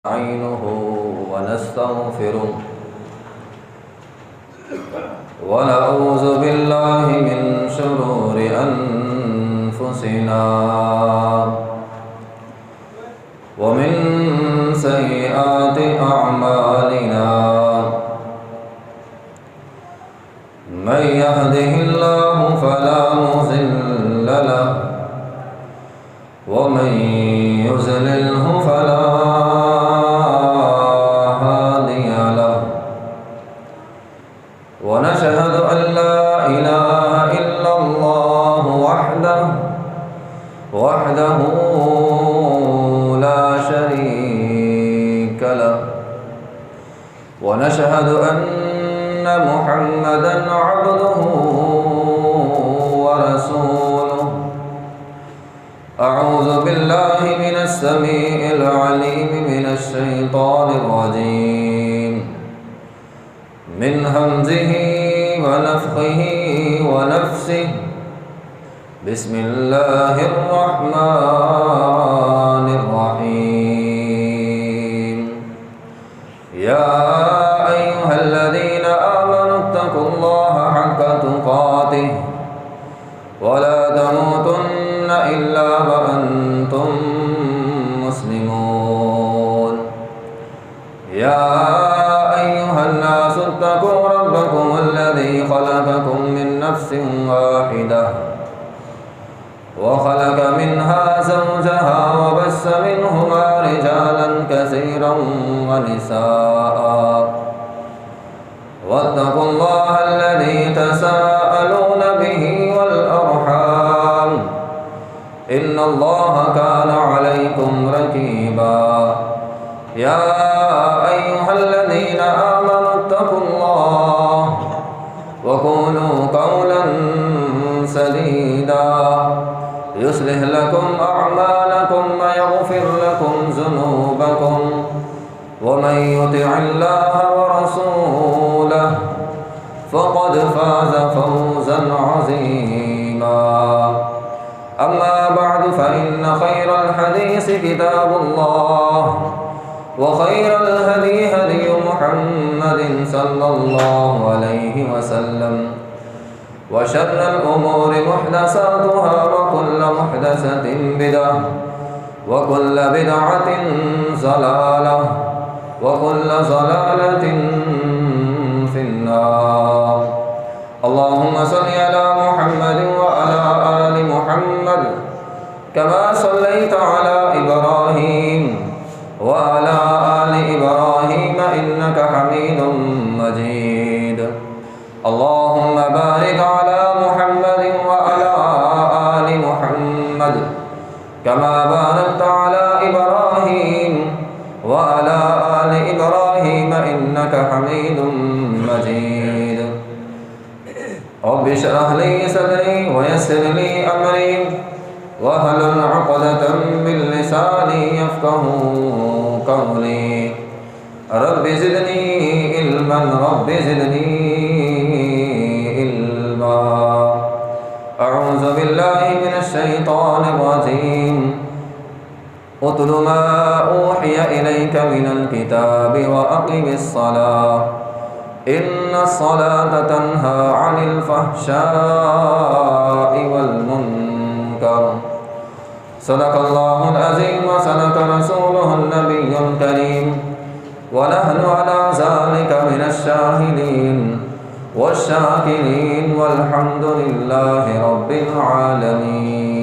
نستعينه ونستغفره ونعوذ بالله من شرور أنفسنا ومن سيئات أعمالنا من يهده الله فلا مضل له ومن يضلله فلا هادي له ونشهد أن لا إله إلا الله وحده لا شريك له ونشهد أن محمدا عبده ورسوله أعوذ بالله من السميع العليم من الشيطان الرجيم من همزه ونفخه ونفسه بسم الله الرحمن الرحيم يا أيها الذين آمنوا اتقوا الله حق تقاته ولا تموتن إلا وأنتم مسلمون يا أيها الناس اتقوا ربكم الذي خلقكم من نفس واحدة وخلق منها زوجها وبث منهما رجالا كثيرا ونساء واتقوا الله الذي تساءلون به والأرحام إن الله كان عليكم رقيبا يا أيها الذين آمنوا اتقوا الله وقولوا قولا سديدا يصلح لكم أعمالكم ويغفر لكم ذنوبكم ومن يطع الله ورسوله فقد فاز فوزا عظيما أما بعد فإن خير الحديث كتاب الله وخير الهدي هدي محمد صلى الله عليه وسلم وشر الأمور محدثاتها وكل محدثة بدعة وكل بدعة ضلالة وكل ضلالة في النار اللهم صل على محمد وعلى آل محمد كما صليت على إبراهيم وعلى آل إبراهيم إنك حميد مجيد اللهم بارك على محمد وعلى آل محمد كما باركت على إبراهيم وعلى آل إبراهيم إنك حميد مجيد رب اشرح لي صدري ويسر لي أمري واحلل عقدة من لساني يفقهوا قولي رب زدني علما رب زدني علما أعوذ بالله من الشيطان الرجيم اتل ما أوحي إليك من الكتاب وأقم الصلاة إن الصلاة تنهى عن الفحشاء والمنكر صدق الله العظيم وصدق رسوله النبي الكريم ونحن على ذلك من الشاهدين والشاكرين والحمد لله رب العالمين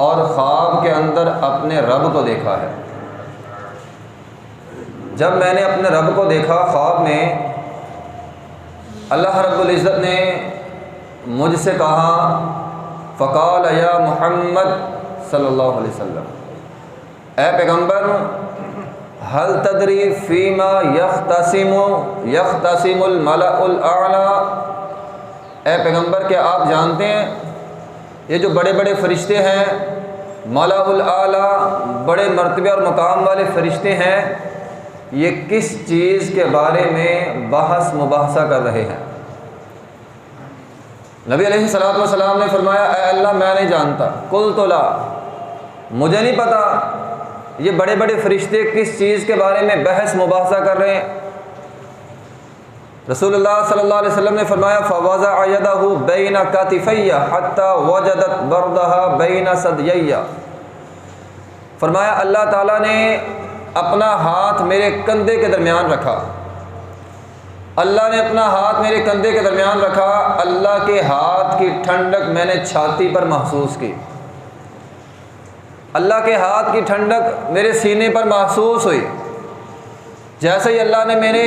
اور خواب کے اندر اپنے رب کو دیکھا ہے۔ جب میں نے اپنے رب کو دیکھا خواب میں، اللہ رب العزت نے مجھ سے کہا، فقال یا محمد صلی اللہ علیہ وسلم، اے پیغمبر، هل تدری فیما یختصم الملأ الاعلیٰ، اے پیغمبر کیا آپ جانتے ہیں یہ جو بڑے بڑے فرشتے ہیں، ملأ الاعلیٰ، بڑے مرتبے اور مقام والے فرشتے ہیں، یہ کس چیز کے بارے میں بحث مباحثہ کر رہے ہیں؟ نبی علیہ الصلوۃ والسلام نے فرمایا، اے اللہ میں نہیں جانتا۔ قلت لا، مجھے نہیں پتا یہ بڑے بڑے فرشتے کس چیز کے بارے میں بحث مباحثہ کر رہے ہیں۔ رسول اللہ صلی اللہ علیہ وسلم نے فرمایا، فوضع یدہ بین کتفی حتی وجدت بردھا بین ثدیی، فرمایا اللہ تعالیٰ نے اپنا ہاتھ میرے کندھے کے درمیان رکھا، اللہ نے اپنا ہاتھ میرے کندھے کے درمیان رکھا، اللہ کے ہاتھ کی ٹھنڈک میں نے چھاتی پر محسوس کی، اللہ کے ہاتھ کی ٹھنڈک میرے سینے پر محسوس ہوئی۔ جیسے ہی اللہ نے میرے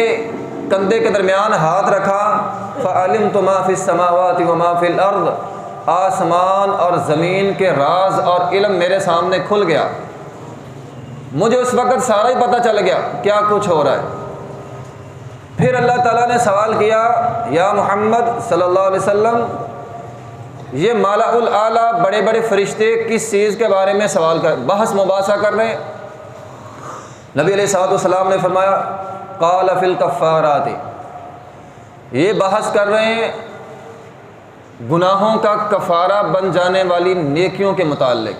کندھے کے درمیان ہاتھ رکھا، فعلمت ما فی السماوات وما فی الارض، آسمان اور زمین کے راز اور علم میرے سامنے کھل گیا، مجھے اس وقت سارا ہی پتہ چل گیا کیا کچھ ہو رہا ہے۔ پھر اللہ تعالیٰ نے سوال کیا، یا محمد صلی اللہ علیہ وسلم، یہ مالا الاعلیٰ بڑے بڑے فرشتے کس چیز کے بارے میں سوال کر بحث مباحثہ کر رہے ہیں؟ نبی علیہ الصلوۃ والسلام نے فرمایا، قال فی الکفارات، یہ بحث کر رہے ہیں گناہوں کا کفارہ بن جانے والی نیکیوں کے متعلق۔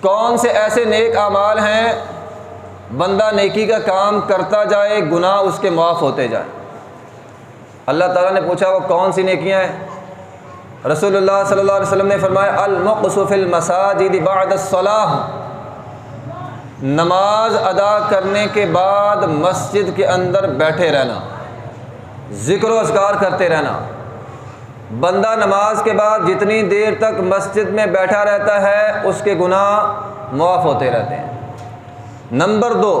کون سے ایسے نیک اعمال ہیں بندہ نیکی کا کام کرتا جائے، گناہ اس کے معاف ہوتے جائیں؟ اللہ تعالیٰ نے پوچھا وہ کون سی نیکیاں ہیں؟ رسول اللہ صلی اللہ علیہ وسلم نے فرمایا، المقص فی المساجد بعد الصلاۃ، نماز ادا کرنے کے بعد مسجد کے اندر بیٹھے رہنا، ذکر و اذکار کرتے رہنا۔ بندہ نماز کے بعد جتنی دیر تک مسجد میں بیٹھا رہتا ہے اس کے گناہ معاف ہوتے رہتے ہیں۔ نمبر 2،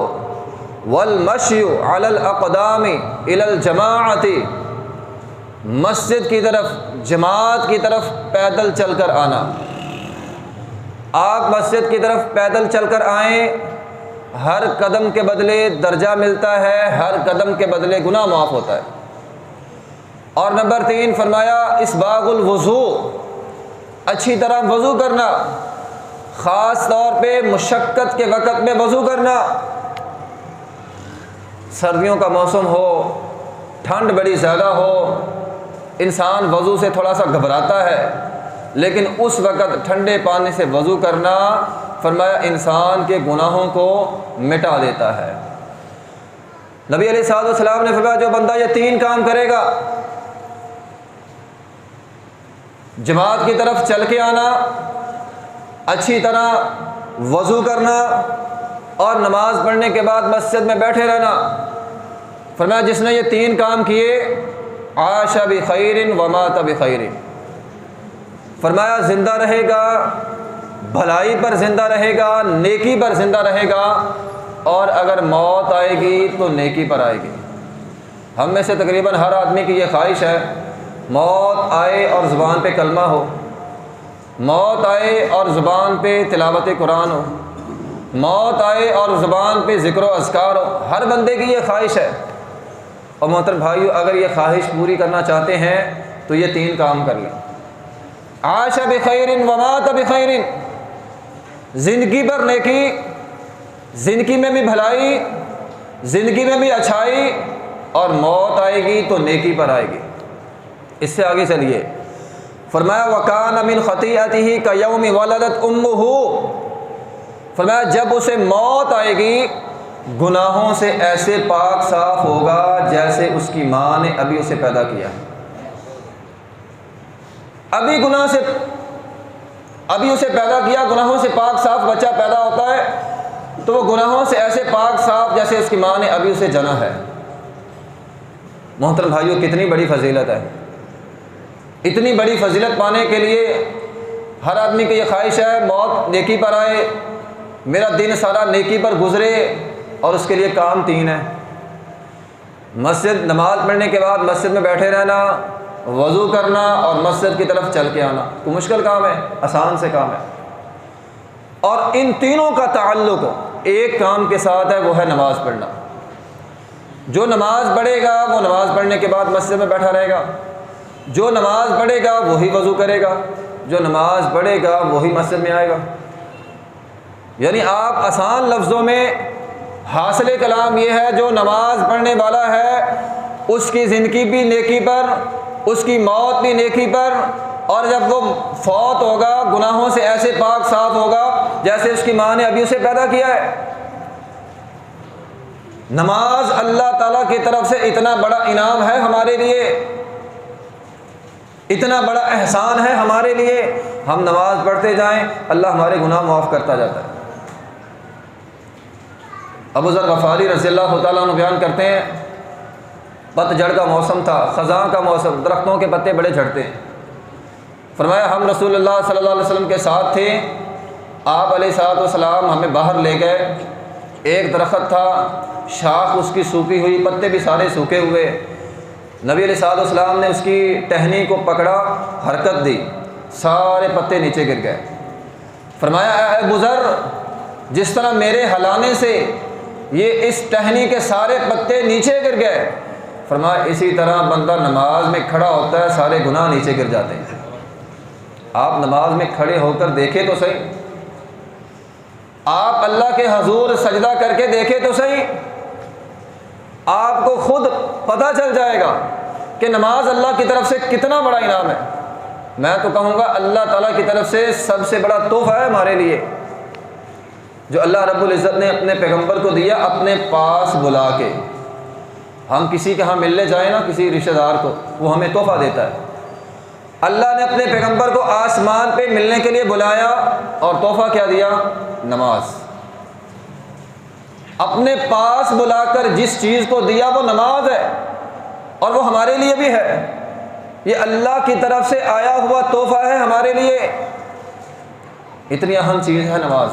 والمشی علی الاقدام الی الجماعۃ، مسجد کی طرف، جماعت کی طرف پیدل چل کر آنا۔ آپ مسجد کی طرف پیدل چل کر آئیں، ہر قدم کے بدلے درجہ ملتا ہے، ہر قدم کے بدلے گناہ معاف ہوتا ہے۔ اور نمبر 3 فرمایا، اسباغ الوضوء، اچھی طرح وضو کرنا، خاص طور پہ مشقت کے وقت میں وضو کرنا۔ سردیوں کا موسم ہو، ٹھنڈ بڑی زیادہ ہو، انسان وضو سے تھوڑا سا گھبراتا ہے، لیکن اس وقت ٹھنڈے پانی سے وضو کرنا، فرمایا انسان کے گناہوں کو مٹا دیتا ہے۔ نبی علیہ الصلوۃ والسلام نے فرمایا جو بندہ یہ 3 کام کرے گا، جماعت کی طرف چل کے آنا، اچھی طرح وضو کرنا اور نماز پڑھنے کے بعد مسجد میں بیٹھے رہنا، فرمایا جس نے یہ 3 کام کیے، عاش بخیر ومات بخیر، فرمایا زندہ رہے گا، بھلائی پر زندہ رہے گا، نیکی پر زندہ رہے گا، اور اگر موت آئے گی تو نیکی پر آئے گی۔ ہم میں سے تقریباً ہر آدمی کی یہ خواہش ہے موت آئے اور زبان پہ کلمہ ہو، موت آئے اور زبان پہ تلاوت قرآن ہو، موت آئے اور زبان پہ ذکر و اذکار ہو، ہر بندے کی یہ خواہش ہے۔ اور محترم بھائیو، اگر یہ خواہش پوری کرنا چاہتے ہیں تو یہ 3 کام کر لیں، عاش بخیر ومات بخیر، زندگی پر نیکی، زندگی میں بھی بھلائی، زندگی میں بھی اچھائی، اور موت آئے گی تو نیکی پر آئے گی۔ اس سے آگے چلیے، فرمایا وَكَانَ مِنْ خَطِيئَتِهِ كَيَوْمِ وَلَدَتْ أُمُّهُ، فرمایا جب اسے موت آئے گی گناہوں سے ایسے پاک صاف ہوگا جیسے اس کی ماں نے ابھی اسے پیدا کیا۔ ابھی گناہ سے، ابھی اسے پیدا کیا، گناہوں سے پاک صاف بچہ پیدا ہوتا ہے تو وہ گناہوں سے ایسے پاک صاف جیسے اس کی ماں نے ابھی اسے جنا ہے۔ محترم بھائیوں، کتنی بڑی فضیلت ہے! اتنی بڑی فضیلت پانے کے لیے ہر آدمی کی یہ خواہش ہے موت نیکی پر آئے، میرا دن سارا نیکی پر گزرے، اور اس کے لیے کام 3 ہیں: مسجد، نماز پڑھنے کے بعد مسجد میں بیٹھے رہنا، وضو کرنا اور مسجد کی طرف چل کے آنا۔ کوئی مشکل کام ہے؟ آسان سے کام ہے۔ اور ان تینوں کا تعلق ایک کام کے ساتھ ہے، وہ ہے نماز پڑھنا۔ جو نماز پڑھے گا وہ نماز پڑھنے کے بعد مسجد میں بیٹھا رہے گا، جو نماز پڑھے گا وہی وضو کرے گا، جو نماز پڑھے گا وہی مسجد میں آئے گا۔ یعنی آپ آسان لفظوں میں حاصل کلام یہ ہے، جو نماز پڑھنے والا ہے اس کی زندگی بھی نیکی پر، اس کی موت بھی نیکی پر، اور جب وہ فوت ہوگا گناہوں سے ایسے پاک صاف ہوگا جیسے اس کی ماں نے ابھی اسے پیدا کیا ہے۔ نماز اللہ تعالیٰ کی طرف سے اتنا بڑا انعام ہے ہمارے لیے، اتنا بڑا احسان ہے ہمارے لیے، ہم نماز پڑھتے جائیں اللہ ہمارے گناہ معاف کرتا جاتا ہے۔ ابو ذر غفاری رضی اللہ تعالیٰ عنہ بیان کرتے ہیں، پتجھڑ کا موسم تھا، خزاں کا موسم، درختوں کے پتے بڑے جھڑتے ہیں۔ فرمایا ہم رسول اللہ صلی اللہ علیہ وسلم کے ساتھ تھے، آپ علیہ الصلوۃ والسلام ہمیں باہر لے گئے، ایک درخت تھا، شاخ اس کی سوکھی ہوئی، پتے بھی سارے سوکھے ہوئے، نبی علیہ الصلوۃ والسلام نے اس کی ٹہنی کو پکڑا، حرکت دی، سارے پتے نیچے گر گئے۔ فرمایا اے ابو ذر، جس طرح میرے ہلانے سے یہ اس ٹہنی کے سارے پتے نیچے گر گئے، فرمایا اسی طرح بندہ نماز میں کھڑا ہوتا ہے سارے گناہ نیچے گر جاتے ہیں۔ آپ نماز میں کھڑے ہو کر دیکھیں تو صحیح، آپ اللہ کے حضور سجدہ کر کے دیکھیں تو صحیح، آپ کو خود پتہ چل جائے گا کہ نماز اللہ کی طرف سے کتنا بڑا انعام ہے۔ میں تو کہوں گا اللہ تعالیٰ کی طرف سے سب سے بڑا تحفہ ہے ہمارے لیے، جو اللہ رب العزت نے اپنے پیغمبر کو دیا اپنے پاس بلا کے۔ ہم کسی کے ہاں ملنے جائیں نا، کسی رشتہ دار کو، وہ ہمیں تحفہ دیتا ہے۔ اللہ نے اپنے پیغمبر کو آسمان پہ ملنے کے لیے بلایا، اور تحفہ کیا دیا؟ نماز۔ اپنے پاس بلا کر جس چیز کو دیا وہ نماز ہے، اور وہ ہمارے لیے بھی ہے۔ یہ اللہ کی طرف سے آیا ہوا تحفہ ہے ہمارے لیے، اتنی اہم چیز ہے نماز۔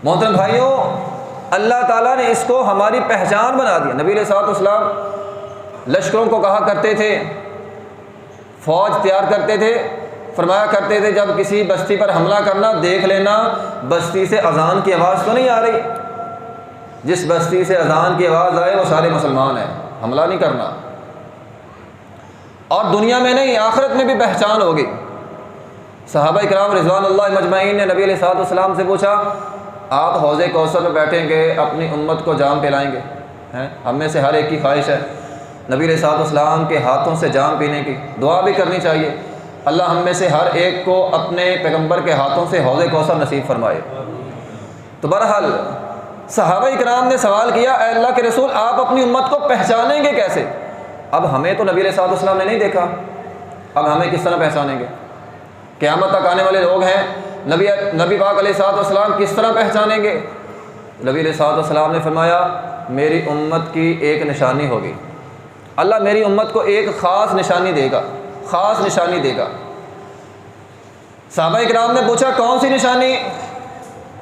محترم بھائیوں، اللہ تعالیٰ نے اس کو ہماری پہچان بنا دیا۔ نبی علیہ الصلوۃ والسلام لشکروں کو کہا کرتے تھے، فوج تیار کرتے تھے، فرمایا کرتے تھے جب کسی بستی پر حملہ کرنا دیکھ لینا بستی سے اذان کی آواز تو نہیں آ رہی، جس بستی سے اذان کی آواز آئے وہ سارے مسلمان ہیں، حملہ نہیں کرنا۔ اور دنیا میں نہیں، آخرت میں بھی پہچان ہوگی۔ صحابہ کرام رضوان اللہ مجمعین نے نبی علیہ الصلوۃ والسلام سے پوچھا، آپ حوض کوثر میں بیٹھیں گے، اپنی امت کو جام پلائیں گے؟ ہم میں سے ہر ایک کی خواہش ہے نبی علیہ الصلوۃ والسلام کے ہاتھوں سے جام پینے کی، دعا بھی کرنی چاہیے اللہ ہم میں سے ہر ایک کو اپنے پیغمبر کے ہاتھوں سے حوض کوثر نصیب فرمائے۔ تو بہرحال صحابہ کرام نے سوال کیا، اے اللہ کے رسول آپ اپنی امت کو پہچانیں گے کیسے؟ اب ہمیں تو نبی علیہ الصلوۃ والسلام نے نہیں دیکھا، اب ہمیں کس طرح پہچانیں گے؟ قیامت تک آنے والے لوگ ہیں، نبی پاک علیہ الصلوۃ والسلام کس طرح پہچانیں گے؟ نبی علیہ الصلوۃ والسلام نے فرمایا میری امت کی ایک نشانی ہوگی، اللہ میری امت کو ایک خاص نشانی دے گا، خاص نشانی دے گا۔ صحابہ کرام نے پوچھا کون سی نشانی؟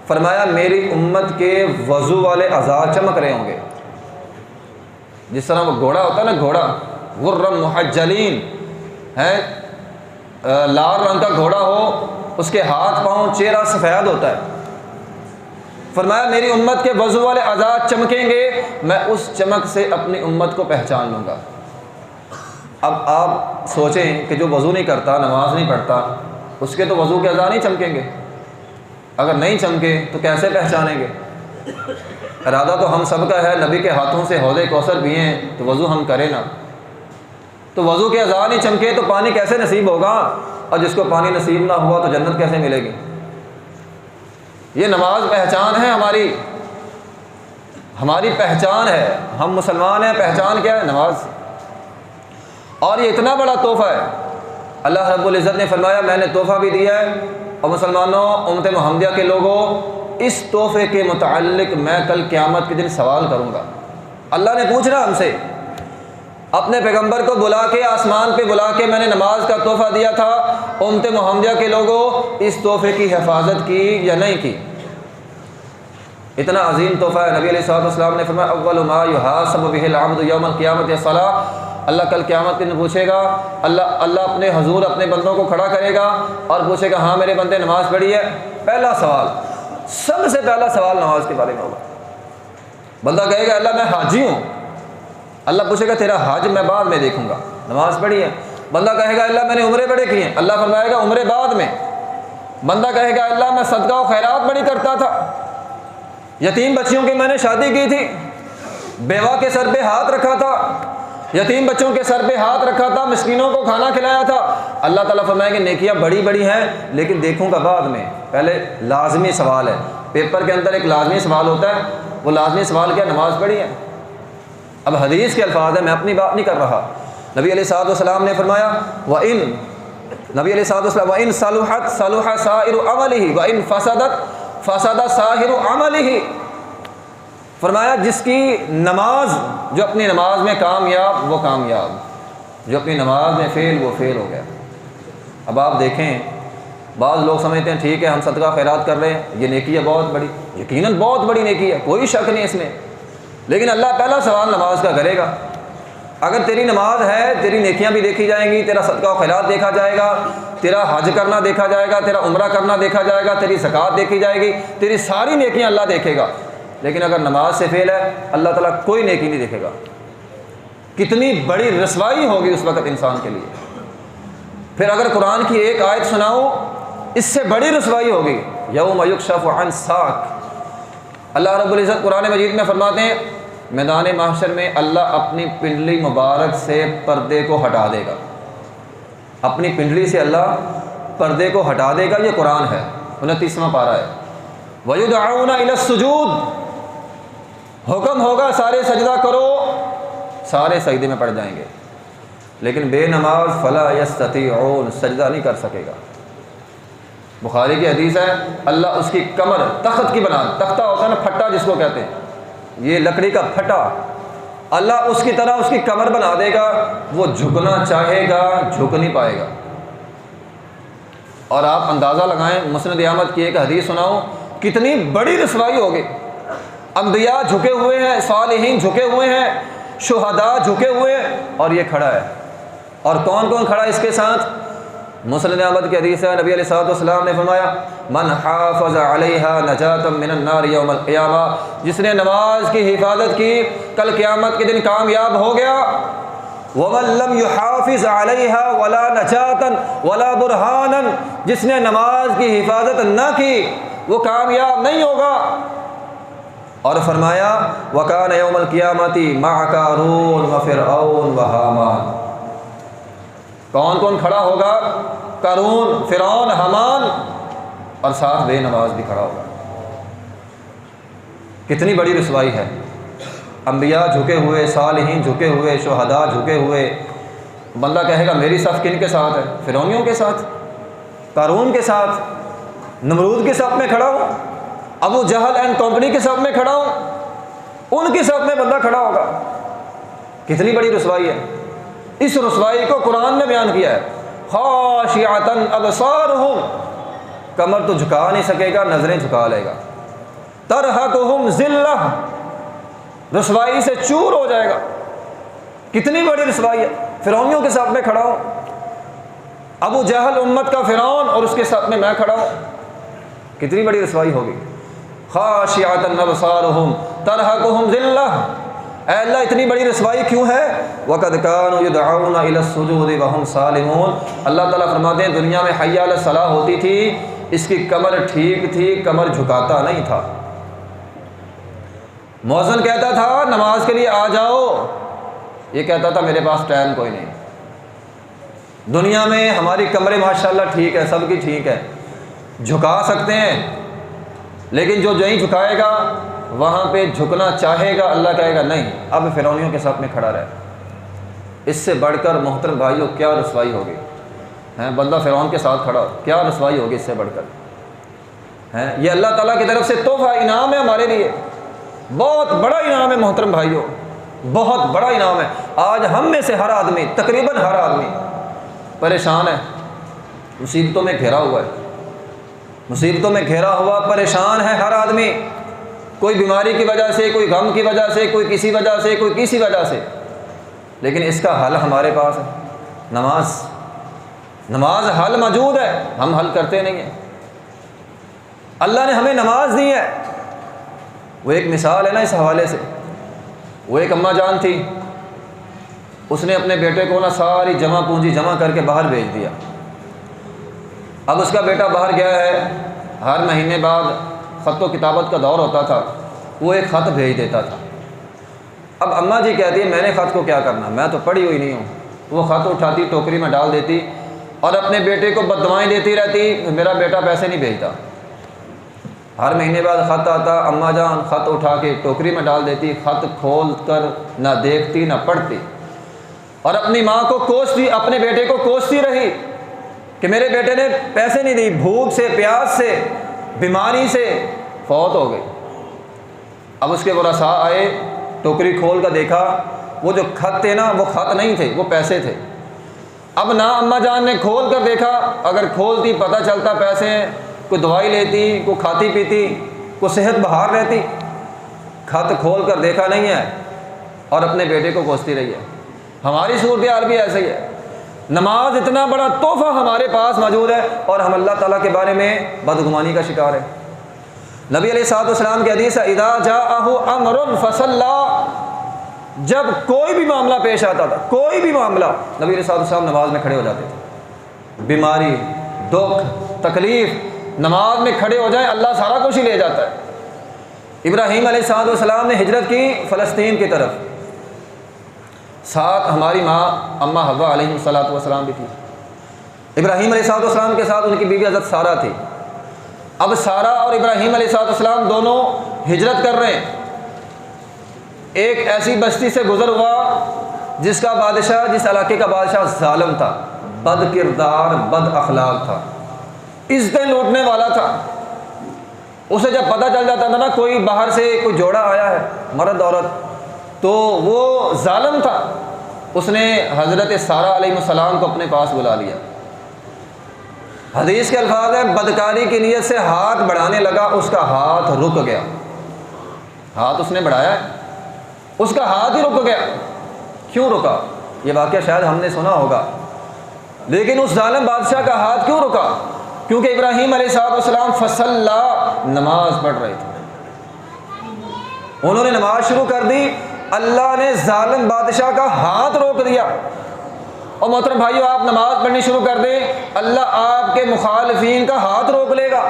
فرمایا میری امت کے وضو والے اعضاء چمک رہے ہوں گے، جس طرح وہ گھوڑا ہوتا ہے نا، گھوڑا غرم محجلین ہے، لال رنگ کا گھوڑا ہو، اس کے ہاتھ پاؤں چہرہ سفید ہوتا ہے۔ فرمایا میری امت کے وضو والے اعضاء چمکیں گے، میں اس چمک سے اپنی امت کو پہچان لوں گا۔ اب آپ سوچیں کہ جو وضو نہیں کرتا، نماز نہیں پڑھتا، اس کے تو وضو کے اعضاء نہیں چمکیں گے، اگر نہیں چمکے تو کیسے پہچانیں گے؟ ارادہ تو ہم سب کا ہے نبی کے ہاتھوں سے حوض کوثر پئیں تو وضو ہم کریں نا، تو وضو کے اعضاء نہیں چمکے تو پانی کیسے نصیب ہوگا؟ اور جس کو پانی نصیب نہ ہوا تو جنت کیسے ملے گی؟ یہ نماز پہچان ہے ہماری پہچان ہے، ہم مسلمان ہیں، پہچان کیا ہے؟ نماز۔ اور یہ اتنا بڑا تحفہ ہے، اللہ رب العزت نے فرمایا میں نے تحفہ بھی دیا ہے، اور مسلمانوں، امت محمدیہ کے لوگوں، اس تحفے کے متعلق میں کل قیامت کے دن سوال کروں گا۔ اللہ نے پوچھنا ہم سے، اپنے پیغمبر کو بلا کے آسمان پہ بلا کے میں نے نماز کا تحفہ دیا تھا، امت محمدیہ کے لوگوں اس تحفے کی حفاظت کی یا نہیں کی؟ اتنا عظیم تحفہ ہے۔ نبی علیہ الصلوۃ والسلام نے فرمایا اول ما یحاسب به العبد یوم القیامۃ الصلاۃ، اللہ کل قیامت کے دن پوچھے گا، اللہ اپنے حضور اپنے بندوں کو کھڑا کرے گا اور پوچھے گا ہاں میرے بندے نماز پڑھی ہے؟ پہلا سوال، سب سے پہلا سوال نماز کے بارے میں ہوگا۔ بندہ کہے گا اللہ میں حاجی ہوں، اللہ پوچھے گا تیرا حج میں بعد میں دیکھوں گا، نماز پڑھی ہے؟ بندہ کہے گا اللہ میں نے عمرے بڑے کیے ہیں، اللہ فرمائے گا عمرے بعد میں۔ بندہ کہے گا اللہ میں صدقہ و خیرات بڑی کرتا تھا، یتیم بچیوں کی میں نے شادی کی تھی، بیوہ کے سر پہ ہاتھ رکھا تھا، یتیم بچوں کے سر پہ ہاتھ رکھا تھا، مسکینوں کو کھانا کھلایا تھا۔ اللہ تعالیٰ فرمائے کہ نیکیاں بڑی بڑی ہیں لیکن دیکھوں گا بعد میں، پہلے لازمی سوال ہے۔ پیپر کے اندر ایک لازمی سوال ہوتا ہے، وہ لازمی سوال کیا؟ نماز پڑھی ہے؟ اب حدیث کے الفاظ ہیں، میں اپنی بات نہیں کر رہا۔ نبی علیہ الصلوۃ والسلام نے فرمایا نبی علیہ الصلوۃ والسلام وَإِن صَلُحَتْ صَلُحَ سَائِرُ عَمَلِهِ وَإِن فَسَدَتْ فَسَدَ سَائِرُ عَمَلِهِ۔ فرمایا جس کی نماز، جو اپنی نماز میں کامیاب وہ کامیاب، جو اپنی نماز میں فیل وہ فیل ہو گیا۔ اب آپ دیکھیں بعض لوگ سمجھتے ہیں ٹھیک ہے ہم صدقہ خیرات کر رہے ہیں، یہ نیکی ہے بہت بڑی، یقیناً بہت بڑی نیکی ہے، کوئی شک نہیں اس میں، لیکن اللہ پہلا سوال نماز کا کرے گا۔ اگر تیری نماز ہے تیری نیکیاں بھی دیکھی جائیں گی، تیرا صدقہ و خیرات دیکھا جائے گا، تیرا حج کرنا دیکھا جائے گا، تیرا عمرہ کرنا دیکھا جائے گا، تیری زکوٰۃ دیکھی جائے گی، تیری ساری نیکیاں اللہ دیکھے گا۔ لیکن اگر نماز سے فیل ہے اللہ تعالیٰ کوئی نیکی نہیں دیکھے گا۔ کتنی بڑی رسوائی ہوگی اس وقت انسان کے لیے۔ پھر اگر قرآن کی ایک آیت سناؤں اس سے بڑی رسوائی ہوگی، یوم یکشف عن ساق۔ اللہ رب العزت قرآن مجید میں فرماتے ہیں میدان محشر میں اللہ اپنی پنڈلی مبارک سے پردے کو ہٹا دے گا، اپنی پنڈلی سے اللہ پردے کو ہٹا دے گا۔ یہ قرآن ہے، 29واں پارہ ہے۔ وَيُدْعَوْنَ إِلَى السُّجُودِ، حکم ہوگا سارے سجدہ کرو، سارے سجدے میں پڑ جائیں گے، لیکن بے نماز فلا یستطیعون، سجدہ نہیں کر سکے گا۔ بخاری کی حدیث ہے اللہ اس کی کمر تخت کی بنا، تختہ ہوتا ہے نا پھٹا جس کو کہتے ہیں، یہ لکڑی کا پھٹا، اللہ اس کی طرح اس کی کمر بنا دے گا، وہ جھکنا چاہے گا جھک نہیں پائے گا۔ اور آپ اندازہ لگائیں، مسند احمد کی ایک حدیث سناؤں کتنی بڑی رسوائی ہوگی۔ انبیاء جھکے ہوئے ہیں، صالحین جھکے ہوئے ہیں، شہداء جھکے ہوئے ہیں، اور یہ کھڑا ہے۔ اور کون کون کھڑا ہے اس کے ساتھ؟ مسند احمد کی حدیث ہے، نبی علیہ الصلوۃ والسلام نے فرمایا من حافظ علیہا نجاتا من النار یوم القیامہ، جس نے نماز کی حفاظت کی کل قیامت کے دن کامیاب ہو گیا۔ ومن لم يحافظ علیہا ولا نجاتا ولا برہانا، جس نے نماز کی حفاظت نہ کی وہ کامیاب نہیں ہوگا۔ اور فرمایا وکان یوم القیامۃ مع قارون وفرعون وہامان، کون کون کھڑا ہوگا؟ قارون، فرعون، حامان، اور ساتھ بے نماز بھی کھڑا ہوگا۔ کتنی بڑی رسوائی ہے۔ انبیاء جھکے ہوئے، صالحین جھکے ہوئے، شہداء جھکے ہوئے۔ بندہ کہے گا میری صف کن کے ساتھ ہے؟ فرعونیوں کے ساتھ، قارون کے ساتھ، نمرود کے صف میں کھڑا ہوں، ابو جہل اینڈ کمپنی کے صف میں کھڑا ہوں، ان کی صف میں بندہ کھڑا ہوگا۔ کتنی بڑی رسوائی ہے۔ اس رسوائی کو قرآن نے بیان کیا ہے، خاشعۃ ابصارہم، کمر تو جھکا نہیں سکے گا، نظریں جھکا لے گا۔ ترہقہم ذلہ، رسوائی سے چور ہو جائے گا۔ کتنی بڑی رسوائی ہے۔ فرعونیوں کے ساتھ میں کھڑا ہوں، ابو جہل امت کا فرعون، اور اس کے ساتھ میں کھڑا ہوں، کتنی بڑی رسوائی ہوگی۔ خاشعۃ ابصارہم ترہقہم ذلہ، اے اللہ اتنی بڑی رسوائی کیوں ہے؟ وَقَدْ كَانُوا يُدْعَوْنَ إِلَى السُّجُودِ وَهُمْ سَالِمُونَ، اللہ تعالیٰ فرماتے ہیں دنیا میں حی علی الصلاۃ ہوتی تھی، اس کی کمر ٹھیک تھی، کمر جھکاتا نہیں تھا۔ مؤذن کہتا تھا نماز کے لیے آ جاؤ، یہ کہتا تھا میرے پاس ٹائم کوئی نہیں۔ دنیا میں ہماری کمریں ماشاءاللہ ٹھیک ہے، سب کی ٹھیک ہے، جھکا سکتے ہیں، لیکن جو نہیں جھکائے گا وہاں پہ جھکنا چاہے گا، اللہ کہے گا نہیں، اب فرعونیوں کے ساتھ میں کھڑا رہے۔ اس سے بڑھ کر محترم بھائیوں کیا رسوائی ہوگی؟ بندہ فرعون کے ساتھ کھڑا، کیا رسوائی ہوگی اس سے بڑھ کر؟ یہ اللہ تعالیٰ کی طرف سے تحفہ انعام ہے ہمارے لیے، بہت بڑا انعام ہے محترم بھائیوں، بہت بڑا انعام ہے۔ آج ہم میں سے ہر آدمی، تقریباً ہر آدمی پریشان ہے، مصیبتوں میں گھیرا ہوا ہے، مصیبتوں میں گھیرا ہوا پریشان ہے ہر آدمی، کوئی بیماری کی وجہ سے، کوئی غم کی وجہ سے، کوئی کسی وجہ سے، کوئی کسی وجہ سے، لیکن اس کا حل ہمارے پاس ہے، نماز۔ نماز حل موجود ہے، ہم حل کرتے نہیں ہیں۔ اللہ نے ہمیں نماز دی ہے۔ وہ ایک مثال ہے نا اس حوالے سے، وہ ایک اماں جان تھی، اس نے اپنے بیٹے کو نا ساری جمع پونجی جمع کر کے باہر بھیج دیا۔ اب اس کا بیٹا باہر گیا ہے، ہر مہینے بعد خط و کتابت کا دور ہوتا تھا، وہ ایک خط بھیج دیتا تھا۔ اب اماں جی کہتی ہے میں نے خط کو کیا کرنا، میں تو پڑھی ہوئی نہیں ہوں۔ وہ خط اٹھاتی ٹوکری میں ڈال دیتی اور اپنے بیٹے کو بددعائیں دیتی رہتی، میرا بیٹا پیسے نہیں بھیجتا۔ ہر مہینے بعد خط آتا، اماں جان خط اٹھا کے ٹوکری میں ڈال دیتی، خط کھول کر نہ دیکھتی نہ پڑھتی، اور اپنی ماں کو کوستی، اپنے بیٹے کو کوستی رہی کہ میرے بیٹے نے پیسے نہیں دی، بھوک سے، پیاس سے، بیماری سے فوت ہو گئی۔ اب اس کے ورثاء آئے، ٹوکری کھول کر دیکھا، وہ جو خط تھے نا وہ خط نہیں تھے، وہ پیسے تھے۔ اب نہ اماں جان نے کھول کر دیکھا، اگر کھولتی پتہ چلتا پیسے ہیں، کوئی دوائی لیتی، کوئی کھاتی پیتی، کوئی صحت بحال رہتی۔ خط کھول کر دیکھا نہیں ہے اور اپنے بیٹے کو کوستی رہی ہے۔ ہماری صورتحال بھی ایسے ہی ہے۔ نماز اتنا بڑا تحفہ ہمارے پاس موجود ہے اور ہم اللہ تعالیٰ کے بارے میں بدگمانی کا شکار ہے۔ نبی علیہ الصلوۃ والسلام کی حدیث ہے اذا جاءہ امر فصلی، جب کوئی بھی معاملہ پیش آتا تھا، کوئی بھی معاملہ، نبی علیہ الصلوۃ والسلام نماز میں کھڑے ہو جاتے تھے۔ بیماری، دکھ، تکلیف، نماز میں کھڑے ہو جائیں اللہ سارا کچھ ہی لے جاتا ہے۔ ابراہیم علیہ الصلوۃ والسلام نے ہجرت کی فلسطین کی طرف، ساتھ ہماری ماں اماں حوا علیہ الصلوۃ والسلام بھی تھی۔ ابراہیم علیہ الصلوۃ والسلام کے ساتھ ان کی بیوی حضرت سارہ تھی۔ اب سارہ اور ابراہیم علیہ الصلوۃ والسلام دونوں ہجرت کر رہے ہیں۔ ایک ایسی بستی سے گزر ہوا جس کا بادشاہ، جس علاقے کا بادشاہ ظالم تھا، بد کردار، بد اخلاق تھا، عزتیں لوٹنے والا تھا۔ اسے جب پتہ چل جاتا تھا نا کوئی باہر سے کوئی جوڑا آیا ہے، مرد عورت، تو وہ ظالم تھا، اس نے حضرت سارہ علیہ السلام کو اپنے پاس بلا لیا۔ حدیث کے الفاظ ہیں بدکاری کی نیت سے ہاتھ بڑھانے لگا، اس کا ہاتھ رک گیا۔ ہاتھ اس نے بڑھایا ہے، اس کا ہاتھ ہی رک گیا۔ کیوں رکا؟ یہ واقعہ شاید ہم نے سنا ہوگا، لیکن اس ظالم بادشاہ کا ہاتھ کیوں رکا؟ کیونکہ ابراہیم علیہ السلام فصلی، نماز پڑھ رہے تھے۔ انہوں نے نماز شروع کر دی، اللہ نے ظالم بادشاہ کا ہاتھ روک دیا۔ اور محترم بھائیو، آپ نماز پڑھنی شروع کر دیں، اللہ آپ کے مخالفین کا ہاتھ روک لے گا،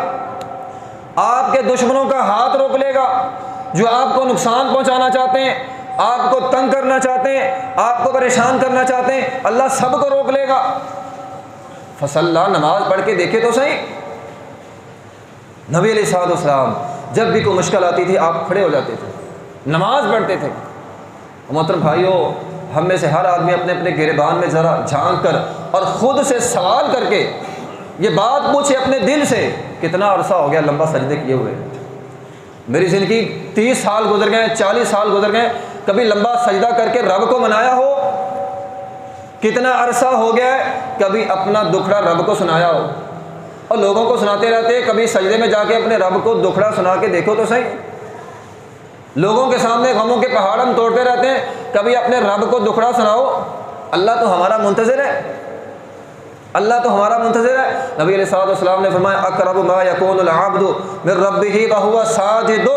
آپ کے دشمنوں کا ہاتھ روک لے گا، جو آپ کو نقصان پہنچانا چاہتے ہیں، آپ کو تنگ کرنا چاہتے ہیں، آپ کو پریشان کرنا چاہتے ہیں، اللہ سب کو روک لے گا۔ فصلی، نماز پڑھ کے دیکھے تو صحیح۔ نبی علیہ الصلوۃ والسلام جب بھی کوئی مشکل آتی تھی آپ کھڑے ہو جاتے تھے، نماز پڑھتے تھے۔ محترم بھائیو، ہم میں سے ہر آدمی اپنے اپنے گریبان میں ذرا جھانک کر اور خود سے سوال کر کے یہ بات پوچھے اپنے دل سے، کتنا عرصہ ہو گیا لمبا سجدے کیے ہوئے؟ میری زندگی 30 سال گزر گئے، 40 سال گزر گئے، کبھی لمبا سجدہ کر کے رب کو منایا ہو؟ کتنا عرصہ ہو گیا ہے کبھی اپنا دکھڑا رب کو سنایا ہو؟ اور لوگوں کو سناتے رہتے، کبھی سجدے میں جا کے اپنے رب کو دکھڑا سنا کے دیکھو تو صحیح۔ لوگوں کے سامنے غموں کے پہاڑ ہم توڑتے رہتے ہیں، کبھی اپنے رب کو دکھڑا سناؤ۔ اللہ تو ہمارا منتظر ہے، اللہ تو ہمارا منتظر ہے۔ نبی علیہ الصلوۃ والسلام نے فرمایا اقرب ما یکون العبد من ربہ وہو ساجد،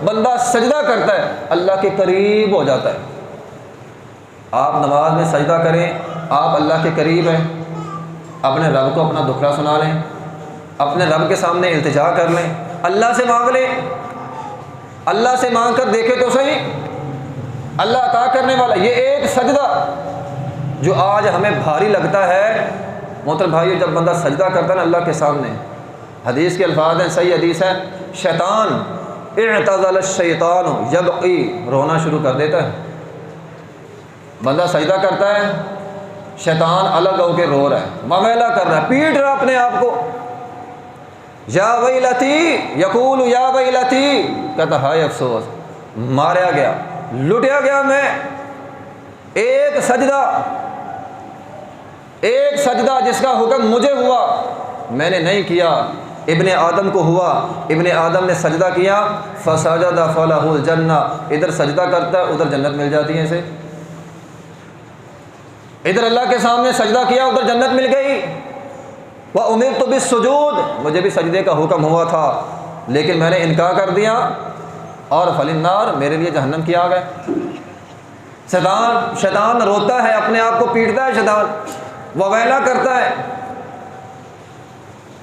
بندہ سجدہ کرتا ہے اللہ کے قریب ہو جاتا ہے۔ آپ نماز میں سجدہ کریں، آپ اللہ کے قریب ہیں، اپنے رب کو اپنا دکھڑا سنا لیں، اپنے رب کے سامنے التجا کر لیں، اللہ سے مانگ لیں، اللہ سے مانگ کر دیکھے تو صحیح، اللہ عطا کرنے والا۔ یہ ایک سجدہ جو آج ہمیں بھاری لگتا ہے، محترم بھائیو، جب بندہ سجدہ کرتا ہے نا اللہ کے سامنے، حدیث کے الفاظ ہیں، صحیح حدیث ہے، شیطان اعتزل الشیطان یبقی، رونا شروع کر دیتا ہے۔ بندہ سجدہ کرتا ہے، شیطان الگ ہو کے رو رہا ہے، مویلا کر رہا ہے، پیٹ رہا اپنے آپ کو، یا ویلتی یقول یا ویلتی، کہتا ہائے افسوس، ماریا گیا، لٹیا گیا میں۔ ایک سجدہ جس کا حکم مجھے ہوا، میں نے نہیں کیا، ابن آدم کو ہوا، ابن آدم نے سجدہ کیا، فسجد فلہ الجنہ، ادھر سجدہ کرتا ہے ادھر جنت مل جاتی ہے اسے، ادھر اللہ کے سامنے سجدہ کیا ادھر جنت مل گئی۔ وَأُمِرْتُ بِالسُّجُودِ، مجھے بھی سجدے کا حکم ہوا تھا لیکن میں نے انکار کر دیا، اور فَلِلنَّارِ، میرے لیے جہنم کی آگ ہے۔ شیطان روتا ہے، اپنے آپ کو پیٹتا ہے، شیطان وویلا کرتا ہے۔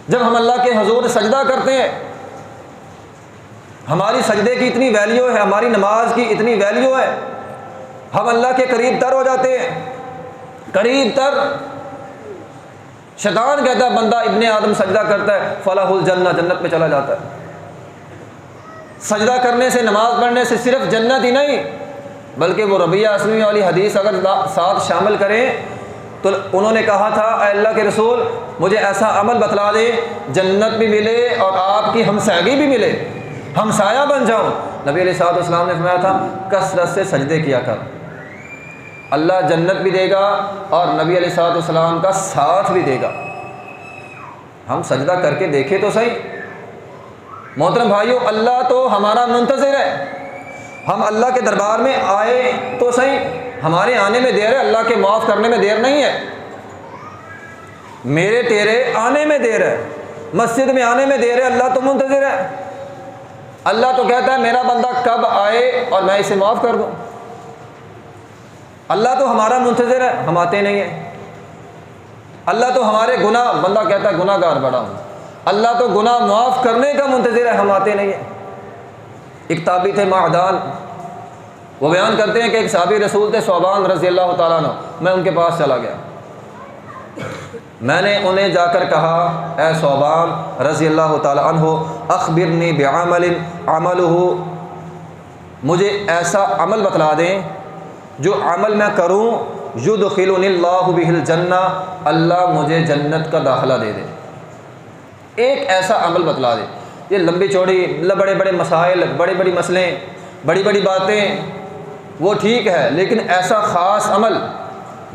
جب ہم اللہ کے حضور سجدہ کرتے ہیں، ہماری سجدے کی اتنی ویلیو ہے، ہماری نماز کی اتنی ویلیو ہے، ہم اللہ کے قریب تر ہو جاتے ہیں، قریب تر۔ شیطان کہتا ہے بندہ ابن آدم سجدہ کرتا ہے فلاح الجنہ، جنت میں چلا جاتا ہے۔ سجدہ کرنے سے، نماز پڑھنے سے صرف جنت ہی نہیں بلکہ وہ ربیہ اسلمی والی حدیث اگر ساتھ شامل کریں تو انہوں نے کہا تھا اے اللہ کے رسول مجھے ایسا عمل بتلا دے جنت بھی ملے اور آپ کی ہمسایگی بھی ملے، ہمسایہ بن جاؤں۔ نبی علیہ الصلوۃ والسلام نے فرمایا تھا کثرت سے سجدے کیا کر، اللہ جنت بھی دے گا اور نبی علیہ الصلوۃ والسلام کا ساتھ بھی دے گا۔ ہم سجدہ کر کے دیکھیں تو صحیح۔ محترم بھائیو، اللہ تو ہمارا منتظر ہے، ہم اللہ کے دربار میں آئے تو صحیح، ہمارے آنے میں دیر ہے، اللہ کے معاف کرنے میں دیر نہیں ہے۔ میرے تیرے آنے میں دیر ہے، مسجد میں آنے میں دیر ہے، اللہ تو منتظر ہے۔ اللہ تو کہتا ہے میرا بندہ کب آئے اور میں اسے معاف کر دوں۔ اللہ تو ہمارا منتظر ہے، ہم آتے نہیں ہیں۔ اللہ تو ہمارے گناہ، بندہ کہتا ہے گناہ گار بڑا ہوں، اللہ تو گناہ معاف کرنے کا منتظر ہے، ہم آتے نہیں ہیں۔ ایک تابعی تھے معدان، وہ بیان کرتے ہیں کہ ایک صحابی رسول تھے ثوبان رضی اللہ تعالیٰ عنہ، میں ان کے پاس چلا گیا، میں نے انہیں جا کر کہا اے ثوبان رضی اللہ تعالیٰ عنہ اخبرنی بعمل عملہ، مجھے ایسا عمل بتلا دیں جو عمل میں کروں یدخلنی اللہ بہ الجنہ، اللہ مجھے جنت کا داخلہ دے دے۔ ایک ایسا عمل بتلا دے۔ یہ لمبی چوڑی بڑے بڑے مسائل، بڑی بڑی مسئلیں، بڑی بڑی باتیں وہ ٹھیک ہے، لیکن ایسا خاص عمل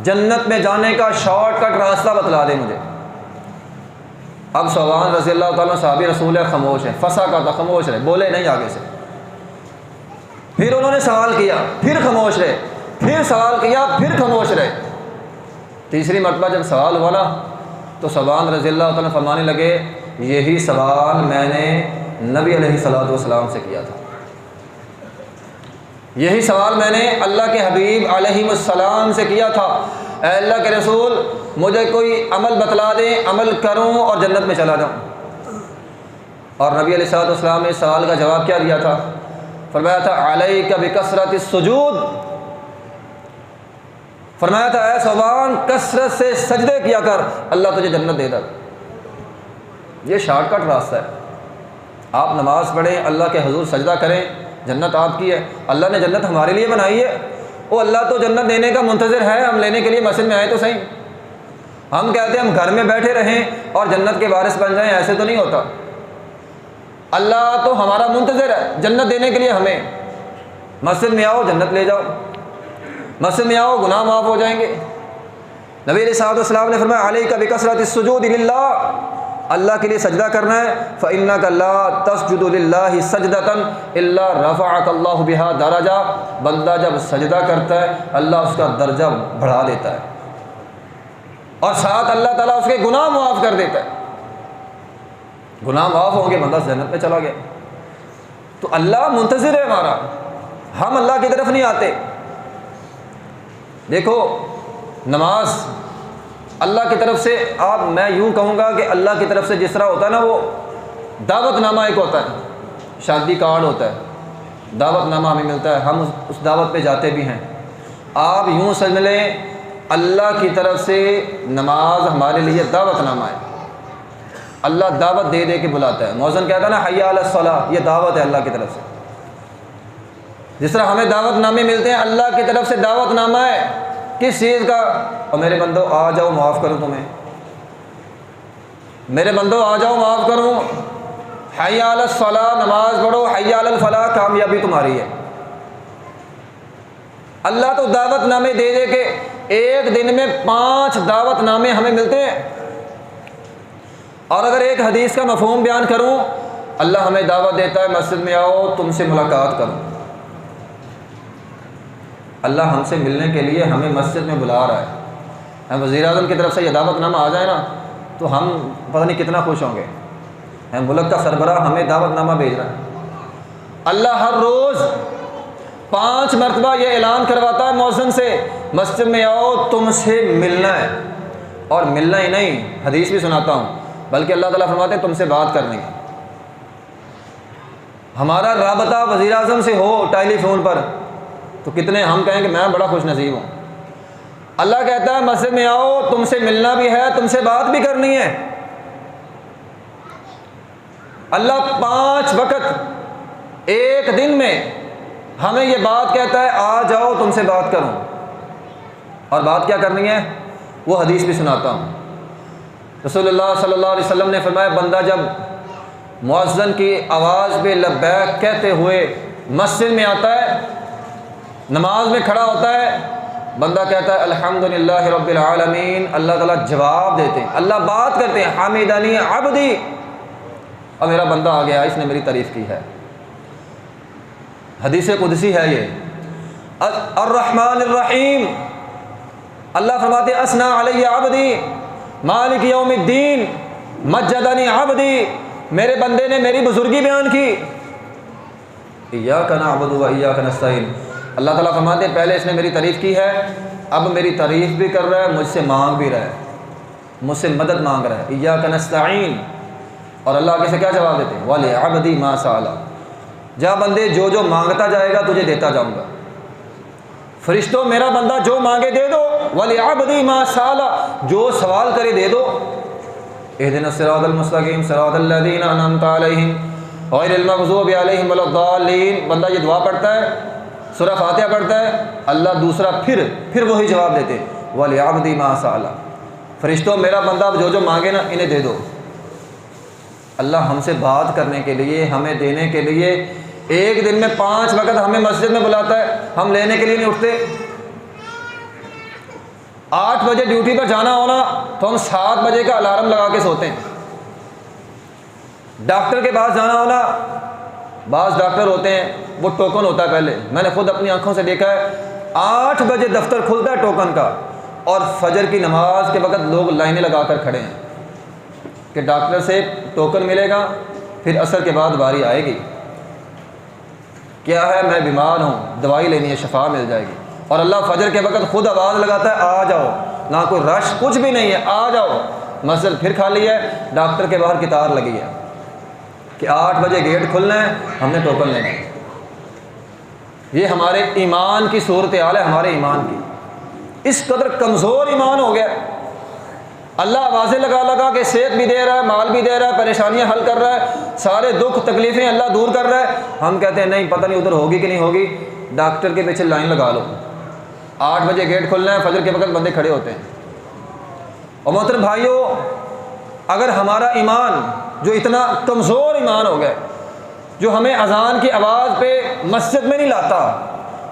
جنت میں جانے کا شارٹ کٹ راستہ بتلا دے مجھے۔ اب ثوبان رضی اللہ تعالیٰ صحابی رسول ہے، خاموش ہے، پھنسا کا تھا، خاموش رہے، بولے نہیں آگے سے۔ پھر انہوں نے سوال کیا، پھر خاموش رہے، پھر سوال کیا، پھر خاموش رہے۔ تیسری مرتبہ جب سوال ہوا نا تو ثوبان رضی اللہ تعالیٰ فرمانے لگے یہی سوال میں نے نبی علیہ الصلوۃ والسلام سے کیا تھا، یہی سوال میں نے اللہ کے حبیب علیہ السلام سے کیا تھا، اے اللہ کے رسول مجھے کوئی عمل بتلا دیں، عمل کروں اور جنت میں چلا جاؤں۔ اور نبی علیہ الصلوۃ والسلام نے اس سوال کا جواب کیا دیا تھا؟ فرمایا تھا علیک بکثرت السجود، فرمایا تھا اے ثوبان کثرت سے سجدے کیا کر، اللہ تجھے جنت دے گا۔ یہ شارٹ کٹ راستہ ہے۔ آپ نماز پڑھیں، اللہ کے حضور سجدہ کریں، جنت آپ کی ہے۔ اللہ نے جنت ہمارے لیے بنائی ہے، وہ اللہ تو جنت دینے کا منتظر ہے، ہم لینے کے لیے مسجد میں آئے تو صحیح۔ ہم کہتے ہیں ہم گھر میں بیٹھے رہیں اور جنت کے وارث بن جائیں، ایسے تو نہیں ہوتا۔ اللہ تو ہمارا منتظر ہے جنت دینے کے لیے ہمیں۔ مسجد میں آؤ جنت لے جاؤ، مسجد میں آؤ گناہ معاف ہو جائیں گے۔ نبی علیہ الصلوۃ والسلام نے فرمایا علیک بکثرت السجود للہ، اللہ کے لیے سجدہ کرنا ہے۔ فإنک لا تسجد للہ سجدۃ الا رفعک اللہ بہا درجہ، بندہ جب سجدہ کرتا ہے اللہ اس کا درجہ بڑھا دیتا ہے اور ساتھ اللہ تعالیٰ اس کے گناہ معاف کر دیتا ہے۔ گناہ معاف ہوں گے، بندہ جنت میں چلا گیا۔ تو اللہ منتظر ہے ہمارا، ہم اللہ کی طرف نہیں آتے۔ دیکھو نماز اللہ کی طرف سے، آپ میں یوں کہوں گا کہ اللہ کی طرف سے جس طرح ہوتا ہے نا، وہ دعوت نامہ ایک ہوتا ہے، شادی کارڈ ہوتا ہے، دعوت نامہ ہمیں ملتا ہے، ہم اس دعوت پہ جاتے بھی ہیں۔ آپ یوں سمجھ لیں اللہ کی طرف سے نماز ہمارے لیے دعوت نامہ ہے، اللہ دعوت دے دے کے بلاتا ہے۔ مؤذن کہتا ہے نا حی علی الصلاۃ، یہ دعوت ہے اللہ کی طرف سے۔ جس طرح ہمیں دعوت نامے ملتے ہیں، اللہ کی طرف سے دعوت نامہ ہے کس چیز کا؟ اور میرے بندو آ جاؤ معاف کروں تمہیں، میرے بندو آ جاؤ معاف کروں، حی علی الصلاۃ نماز پڑھو، حی علی الفلاح کامیابی تمہاری ہے۔ اللہ تو دعوت نامے دے دے کے ایک دن میں 5 دعوت نامے ہمیں ملتے ہیں۔ اور اگر ایک حدیث کا مفہوم بیان کروں، اللہ ہمیں دعوت دیتا ہے مسجد میں آؤ تم سے ملاقات کرو۔ اللہ ہم سے ملنے کے لیے ہمیں مسجد میں بلا رہا ہے۔ وزیر اعظم کی طرف سے یہ دعوت نامہ آ جائے نا تو ہم پتہ نہیں کتنا خوش ہوں گے۔ ملک کا سربراہ ہمیں دعوت نامہ بھیج رہا ہے۔ اللہ ہر روز 5 مرتبہ یہ اعلان کرواتا ہے مؤذن سے، مسجد میں آؤ تم سے ملنا ہے۔ اور ملنا ہی نہیں، حدیث بھی سناتا ہوں، بلکہ اللہ تعالیٰ فرماتے ہیں تم سے بات کرنی ہے۔ ہمارا رابطہ وزیر اعظم سے ہو ٹیلی فون پر تو کتنے ہم کہیں کہ میں بڑا خوش نصیب ہوں۔ اللہ کہتا ہے مسجد میں آؤ تم سے ملنا بھی ہے، تم سے بات بھی کرنی ہے۔ اللہ 5 وقت ایک دن میں ہمیں یہ بات کہتا ہے آ جاؤ تم سے بات کروں۔ اور بات کیا کرنی ہے وہ حدیث بھی سناتا ہوں۔ رسول اللہ صلی اللہ علیہ وسلم نے فرمایا بندہ جب مؤذن کی آواز پہ لبیک کہتے ہوئے مسجد میں آتا ہے، نماز میں کھڑا ہوتا ہے، بندہ کہتا ہے الحمدللہ رب العالمین، اللہ تعالیٰ جواب دیتے ہیں، اللہ بات کرتے ہیں حمیدنی عبدی، اور میرا بندہ آ گیا اس نے میری تعریف کی ہے۔ حدیث قدسی ہے یہ۔ الرحمن الرحیم، اللہ فرماتے ہیں اثنا علی عبدی مالک یوم الدین مجدنی عبدی، میرے بندے نے میری بزرگی بیان کی۔ ایاک نعبد و ایاک نستعین، اللہ تعالیٰ فرماتے ہیں پہلے اس نے میری تعریف کی ہے، اب میری تعریف بھی کر رہا ہے، مجھ سے مانگ بھی رہا ہے، مجھ سے مدد مانگ رہا ہے۔ ایاک نستعین، اور اللہ کیسے کیا جواب دیتے ہیں وَلِعَبْدِي مَا سَأَلَ، جا بندے جو جو مانگتا جائے گا تجھے دیتا جاؤں گا۔ فرشتوں میرا بندہ جو مانگے دے دو، وَلِعَبْدِي مَا سَأَلَ، جو سوال کرے دے دو۔ اهدنا الصراط المستقیم صراط الذین انعمت علیہم غیر المغضوب علیہم ولا الضالین، بندہ یہ دعا پڑھتا ہے، سورہ فاتحہ پڑھتا ہے، اللہ دوسرا پھر وہی جواب دیتے وَلِعَبْدِي مَا سَأَلَ، فرشتوں میرا بندہ جو جو مانگے نا انہیں دے دو۔ اللہ ہم سے بات کرنے کے لیے، ہمیں دینے کے لیے ایک دن میں 5 وقت ہمیں مسجد میں بلاتا ہے، ہم لینے کے لیے نہیں اٹھتے۔ 8 بجے ڈیوٹی پر جانا ہونا تو ہم 7 بجے کا الارم لگا کے سوتے ہیں۔ ڈاکٹر کے پاس جانا ہونا، بعض ڈاکٹر ہوتے ہیں وہ ٹوکن ہوتا ہے پہلے، میں نے خود اپنی آنکھوں سے دیکھا ہے 8 بجے دفتر کھلتا ہے ٹوکن کا، اور فجر کی نماز کے وقت لوگ لائنیں لگا کر کھڑے ہیں کہ ڈاکٹر سے ٹوکن ملے گا، پھر عصر کے بعد باری آئے گی، کیا ہے میں بیمار ہوں دوائی لینی ہے شفا مل جائے گی، اور اللہ فجر کے وقت خود آواز لگاتا ہے آ جاؤ، نہ کوئی رش کچھ بھی نہیں ہے، آ جاؤ۔ مسجد پھر خالی ہے، ڈاکٹر کے باہر کتار لگی ہے کہ 8 بجے گیٹ کھلنا ہے، ہم نے ٹوکن لینا ہے۔ یہ ہمارے ایمان کی صورتحال ہے، ہمارے ایمان کی، اس قدر کمزور ایمان ہو گیا۔ اللہ آوازیں لگا لگا کے صحت بھی دے رہا ہے، مال بھی دے رہا ہے، پریشانیاں حل کر رہا ہے، سارے دکھ تکلیفیں اللہ دور کر رہا ہے، ہم کہتے ہیں نہیں پتہ نہیں ادھر ہوگی کہ نہیں ہوگی، ڈاکٹر کے پیچھے لائن لگا لو۔ 8 بجے گیٹ کھلنا ہے، فجر کے وقت بندے کھڑے ہوتے ہیں۔ اور محترم بھائیوں، اگر ہمارا ایمان جو اتنا کمزور ایمان ہو گیا، جو ہمیں اذان کی آواز پہ مسجد میں نہیں لاتا،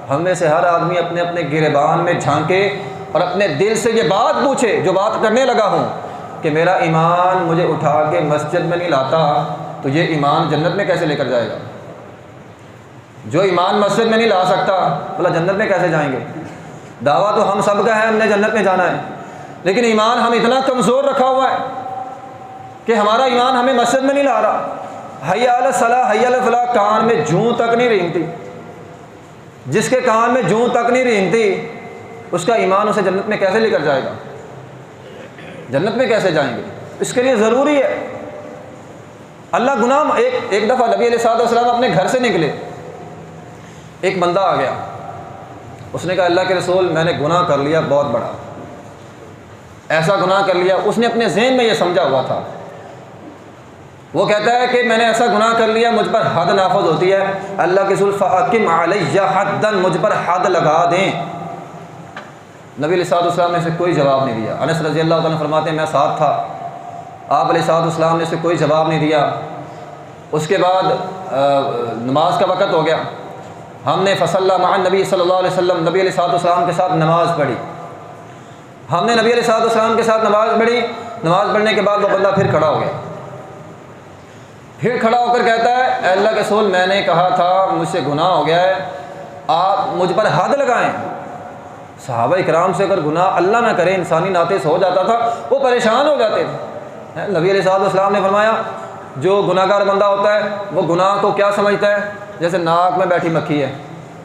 ہم میں سے ہر آدمی اپنے اپنے گریبان میں جھانکے اور اپنے دل سے یہ بات پوچھے جو بات کرنے لگا ہوں کہ میرا ایمان مجھے اٹھا کے مسجد میں نہیں لاتا تو یہ ایمان جنت میں کیسے لے کر جائے گا؟ جو ایمان مسجد میں نہیں لا سکتا بولا جنت میں کیسے جائیں گے؟ دعویٰ تو ہم سب کا ہے، ہم نے جنت میں جانا ہے، لیکن ایمان ہم اتنا کمزور رکھا ہوا ہے کہ ہمارا ایمان ہمیں مسجد میں نہیں لا رہا۔ حی علی الصلاۃ حی علی الفلاح کان میں جوں تک نہیں رینگتی، جس کے کان میں جوں تک نہیں رینگتی اس کا ایمان اسے جنت میں کیسے لے کر جائے گا؟ جنت میں کیسے جائیں گے؟ اس کے لیے ضروری ہے اللہ گناہ۔ ایک دفعہ نبی علیہ الصلوۃ والسلام اپنے گھر سے نکلے، ایک بندہ آ گیا، اس نے کہا اللہ کے رسول میں نے گناہ کر لیا بہت بڑا، ایسا گناہ کر لیا، اس نے اپنے ذہن میں یہ سمجھا ہوا تھا، وہ کہتا ہے کہ میں نے ایسا گناہ کر لیا مجھ پر حد نافذ ہوتی ہے، اللہ کے رسول فَأَقِمْ عَلَيَّ حَدًّا، مجھ پر حد لگا دیں۔ نبی علیہ الصلوۃ والسلام نے اسے کوئی جواب نہیں دیا۔ انس رضی اللہ تعالیٰ فرماتے ہیں میں ساتھ تھا، آپ علیہ الصلوۃ والسلام نے اسے کوئی جواب نہیں دیا۔ اس کے بعد نماز کا وقت ہو گیا، ہم نے فصلی مع النبی صلی اللہ علیہ وسلم، نبی علیہ الصلوۃ والسلام کے ساتھ نماز پڑھی، ہم نے نبی علیہ الصلوۃ والسلام کے ساتھ نماز پڑھی، نماز پڑھنے کے بعد وہ بندہ پھر کھڑا ہو گیا، پھر کھڑا ہو کر کہتا ہے اے اللہ کے رسول میں نے کہا تھا مجھ سے گناہ ہو گیا ہے، آپ مجھ پر حد لگائیں۔ صحابہ اکرام سے اگر گناہ اللہ نہ کرے انسانی ناطے سے ہو جاتا تھا وہ پریشان ہو جاتے تھے۔ نبی علیہ السلام نے فرمایا جو گناہ گار بندہ ہوتا ہے وہ گناہ کو کیا سمجھتا ہے؟ جیسے ناک میں بیٹھی مکھی ہے،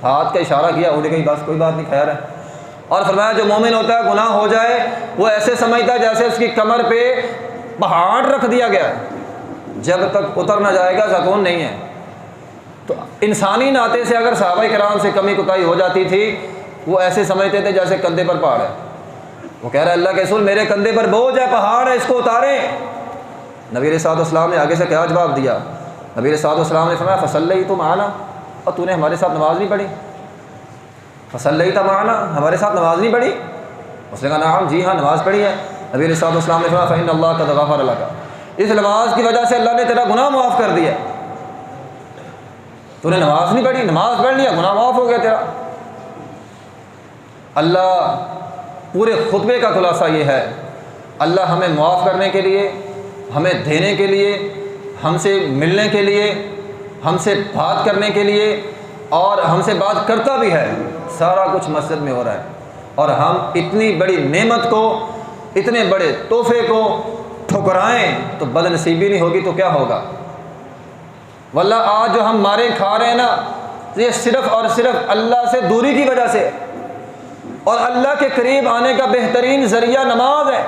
ہاتھ کا اشارہ کیا اڑ گئی، بس کوئی بات نہیں، خیر ہے۔ اور فرمایا جو مومن ہوتا ہے گناہ ہو جائے وہ ایسے سمجھتا ہے جیسے اس کی کمر پہ پہاڑ رکھ دیا گیا ہے، جب تک اتر نہ جائے گا سکون نہیں ہے۔ تو انسانی ناطے سے اگر صحابہ کرام سے کمی کوتاہی ہو جاتی تھی وہ ایسے سمجھتے تھے جیسے کندھے پر پہاڑ ہے۔ وہ کہہ رہا ہے اللہ کے رسول میرے کندھے پر بوجھ ہے، پہاڑ ہے، اس کو اتاریں۔ نبی علیہ السلام نے آگے سے کیا جواب دیا؟ نبی علیہ السلام نے فرمایا فصلیت معنا، اور تو نے ہمارے ساتھ نماز نہیں پڑھی؟ فصلیت معنا، ہمارے ساتھ نماز نہیں پڑھی؟ اس نے کہا نعم، جی ہاں نماز پڑھی ہے۔ نبی علیہ السلام نے فرمایا فإن اللہ قد غفر لک، اس نماز کی وجہ سے اللہ نے تیرا گناہ معاف کر دیا۔ تو نے نماز نہیں پڑھی، نماز پڑھ لیا، گناہ معاف ہو گیا تیرا۔ اللہ پورے خطبے کا خلاصہ یہ ہے، اللہ ہمیں معاف کرنے کے لیے، ہمیں دینے کے لیے، ہم سے ملنے کے لیے، ہم سے بات کرنے کے لیے، اور ہم سے بات کرتا بھی ہے۔ سارا کچھ مسجد میں ہو رہا ہے، اور ہم اتنی بڑی نعمت کو، اتنے بڑے تحفے کو ٹھکرائیں تو بد نصیبی نہیں ہوگی تو کیا ہوگا؟ واللہ آج جو ہم مارے کھا رہے ہیں نا یہ صرف اور صرف اللہ سے دوری کی وجہ سے، اور اللہ کے قریب آنے کا بہترین ذریعہ نماز ہے۔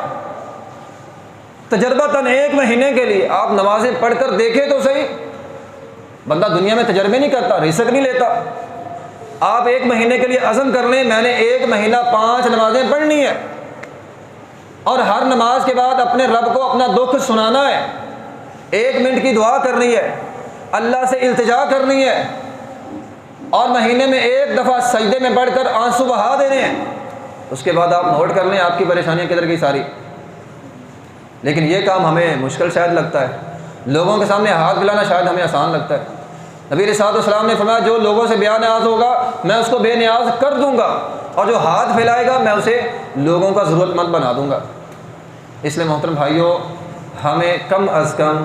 تجربتاً ایک مہینے کے لیے آپ نمازیں پڑھ کر دیکھیں تو صحیح، بندہ دنیا میں تجربے نہیں کرتا، رزق نہیں لیتا۔ آپ ایک مہینے کے لیے عزم کر لیں میں نے ایک مہینہ 5 نمازیں پڑھنی ہے، اور ہر نماز کے بعد اپنے رب کو اپنا دکھ سنانا ہے، 1 منٹ کی دعا کرنی ہے، اللہ سے التجا کرنی ہے، اور مہینے میں 1 دفعہ سجدے میں پڑھ کر آنسو بہا دینے ہیں۔ اس کے بعد آپ نوٹ کر لیں آپ کی پریشانیاں کدھر گئی ساری۔ لیکن یہ کام ہمیں مشکل شاید لگتا ہے، لوگوں کے سامنے ہاتھ پھیلانا شاید ہمیں آسان لگتا ہے۔ نبی علیہ السلام نے فرمایا جو لوگوں سے بے نیاز ہوگا میں اس کو بے نیاز کر دوں گا، اور جو ہاتھ پھیلائے گا میں اسے لوگوں کا ضرورت مند بنا دوں گا۔ اس لیے محترم بھائیوں ہمیں کم از کم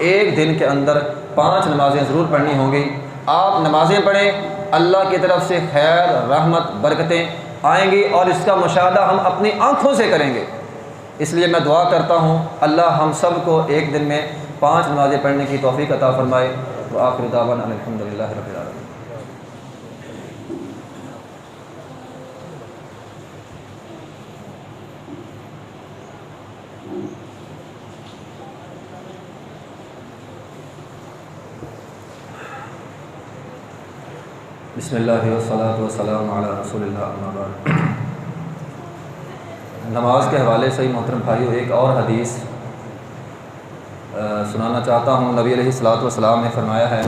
1 دن کے اندر 5 نمازیں ضرور پڑھنی ہوں گی۔ آپ نمازیں پڑھیں، اللہ کی طرف سے خیر، رحمت، برکتیں آئیں گی، اور اس کا مشاہدہ ہم اپنی آنکھوں سے کریں گے۔ اس لیے میں دعا کرتا ہوں اللہ ہم سب کو 1 دن میں 5 نمازیں پڑھنے کی توفیق عطا فرمائے۔ وآخر دعوانا ان الحمدللہ رب العالمین۔ بسم اللہ والصلاۃ والسلام علی رسول اللہ، اما بعد۔ نماز کے حوالے سے ہی محترم بھائیو ایک اور حدیث سنانا چاہتا ہوں۔ نبی علیہ الصلوۃ والسلام نے فرمایا ہے